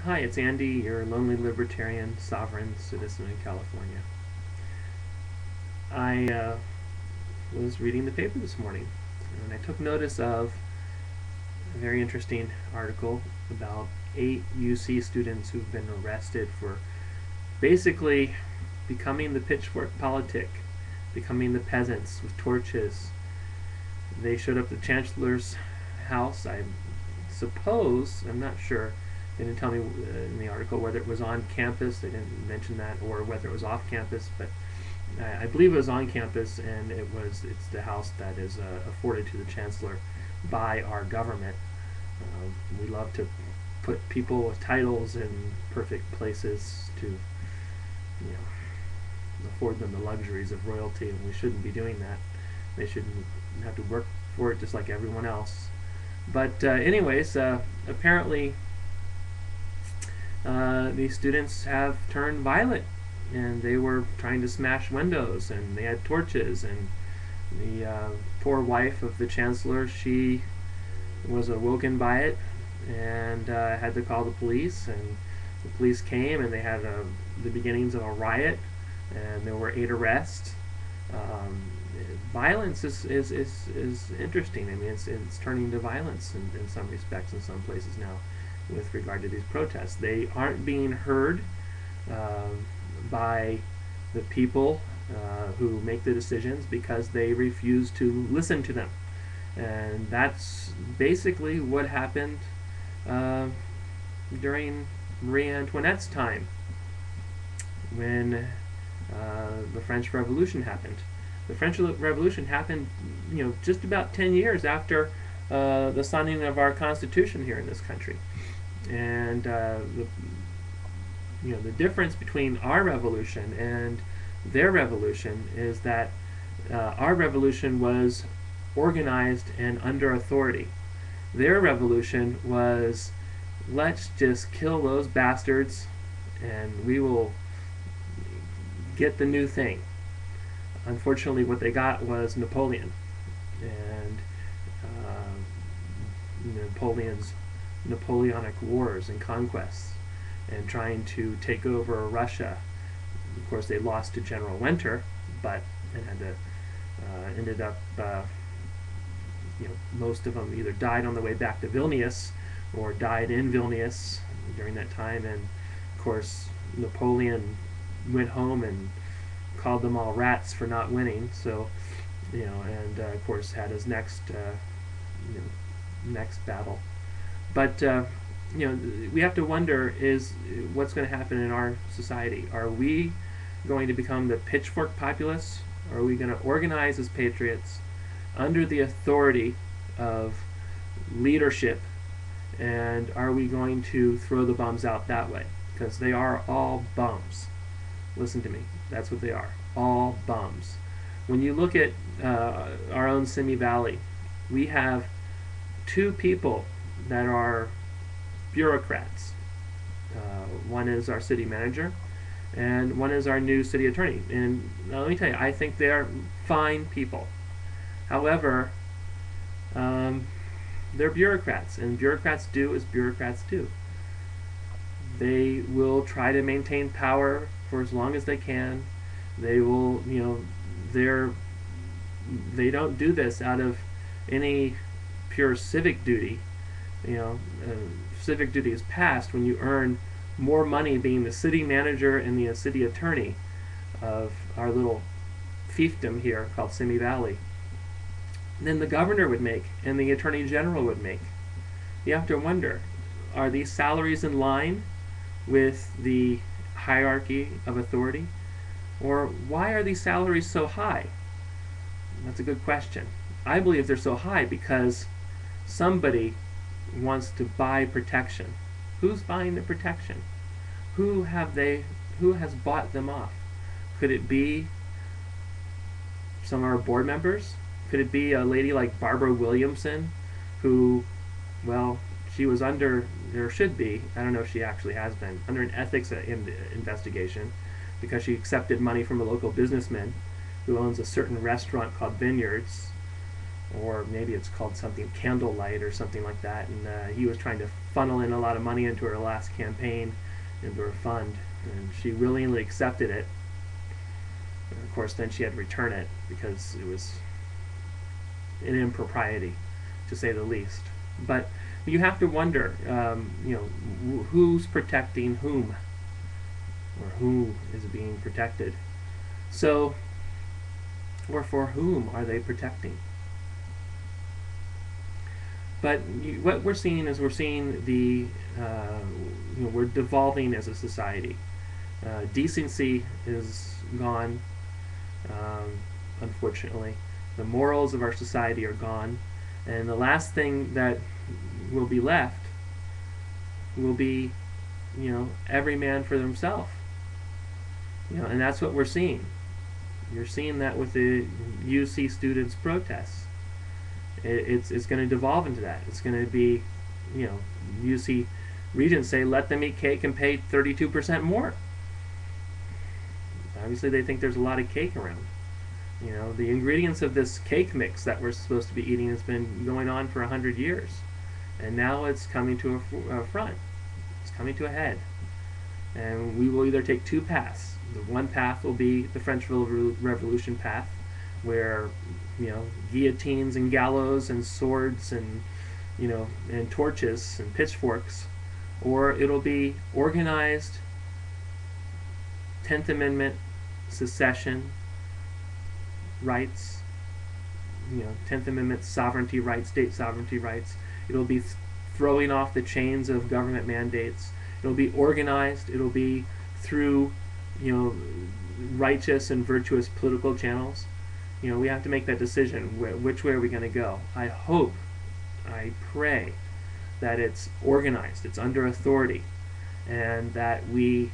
Hi, it's Andy, your lonely libertarian sovereign citizen in California. I was reading the paper this morning and I took notice of a very interesting article about 8 UC students who've been arrested for basically becoming the pitchfork politic, becoming the peasants with torches. They showed up at the chancellor's house. I suppose, I'm not sure, they didn't tell me in the article whether it was on campus. They didn't mention that, or whether it was off campus. But I believe it was on campus, and it's the house that is afforded to the chancellor by our government. We love to put people with titles in perfect places to, afford them the luxuries of royalty, and we shouldn't be doing that. They shouldn't have to work for it just like everyone else. But anyways, apparently these students have turned violent, and they were trying to smash windows, and they had torches, and the poor wife of the chancellor, she was awoken by it and had to call the police, and the police came, and they had the beginnings of a riot, and there were 8 arrests. Violence is interesting. I mean, it's turning to violence in some respects in some places now with regard to these protests. They aren't being heard by the people who make the decisions because they refuse to listen to them. And that's basically what happened during Marie Antoinette's time when the French Revolution happened. The French Revolution happened, just about 10 years after the signing of our Constitution here in this country. And the difference between our revolution and their revolution is that our revolution was organized and under authority. Their revolution was, let's just kill those bastards and we will get the new thing. Unfortunately, what they got was Napoleon and Napoleon's Napoleonic wars and conquests and trying to take over Russia. Of course, they lost to General Winter, but it had to ended up most of them either died on the way back to Vilnius or died in Vilnius during that time. And of course, Napoleon went home and called them all rats for not winning. So, and of course had his next battle. But we have to wonder is what's going to happen in our society. Are we going to become the pitchfork populace? Or are we going to organize as patriots under the authority of leadership? And are we going to throw the bums out that way? Because they are all bums. Listen to me. That's what they are. All bums. When you look at our own Simi Valley, we have 2 people that are bureaucrats. One is our city manager, and one is our new city attorney. And let me tell you, I think they are fine people. However, they're bureaucrats, and bureaucrats do as bureaucrats do. They will try to maintain power for as long as they can. They will, they don't do this out of any pure civic duty. Civic duty is passed when you earn more money being the city manager and the city attorney of our little fiefdom here called Simi Valley than the governor would make and the attorney general would make. You have to wonder, are these salaries in line with the hierarchy of authority? Or why are these salaries so high? That's a good question. I believe they're so high because somebody wants to buy protection. Who's buying the protection? Who has bought them off? Could it be some of our board members? Could it be a lady like Barbara Williamson, who, well, she was under, or should be, I don't know if she actually has been, under an ethics investigation because she accepted money from a local businessman who owns a certain restaurant called Vineyards. or maybe it's called something Candlelight or something like that. And he was trying to funnel in a lot of money into her last campaign, into her fund, and she willingly accepted it. And of course, then she had to return it because it was an impropriety, to say the least. But you have to wonder, who's protecting whom, or who is being protected. So, or for whom are they protecting? But what we're seeing is we're devolving as a society. Decency is gone, unfortunately. The morals of our society are gone, and the last thing that will be left will be, every man for themselves. And that's what we're seeing. You're seeing that with the UC students' protests. It's going to devolve into that. It's going to be, UC regents say, let them eat cake and pay 32% more. Obviously, they think there's a lot of cake around. The ingredients of this cake mix that we're supposed to be eating has been going on for 100 years. And now it's coming to a front. It's coming to a head. And we will either take two paths. The one path will be the French Revolution path, where guillotines and gallows and swords and and torches and pitchforks, or it'll be organized 10th Amendment secession rights, 10th Amendment sovereignty rights, state sovereignty rights. It'll be throwing off the chains of government mandates. It'll be organized. It'll be through righteous and virtuous political channels. We have to make that decision. Which way are we going to go? I hope, I pray that it's organized, it's under authority, and that we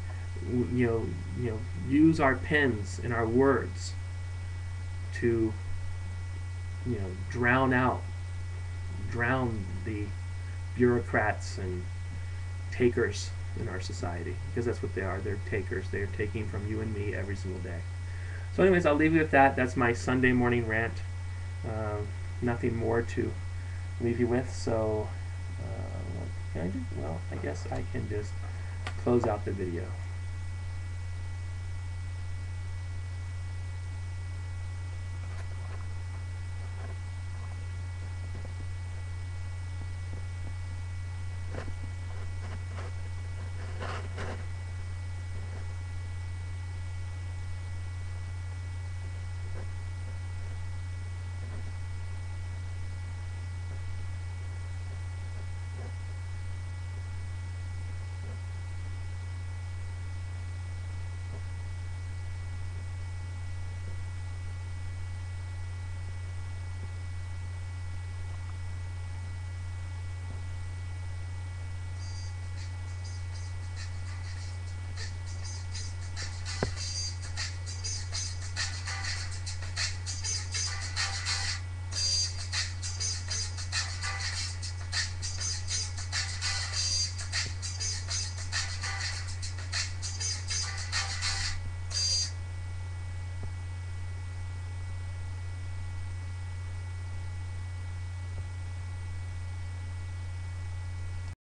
use our pens and our words to drown the bureaucrats and takers in our society, because that's what they are. They're takers. They're taking from you and me every single day. So anyways, I'll leave you with that. That's my Sunday morning rant. Nothing more to leave you with. So what can I do? Well, I guess I can just close out the video.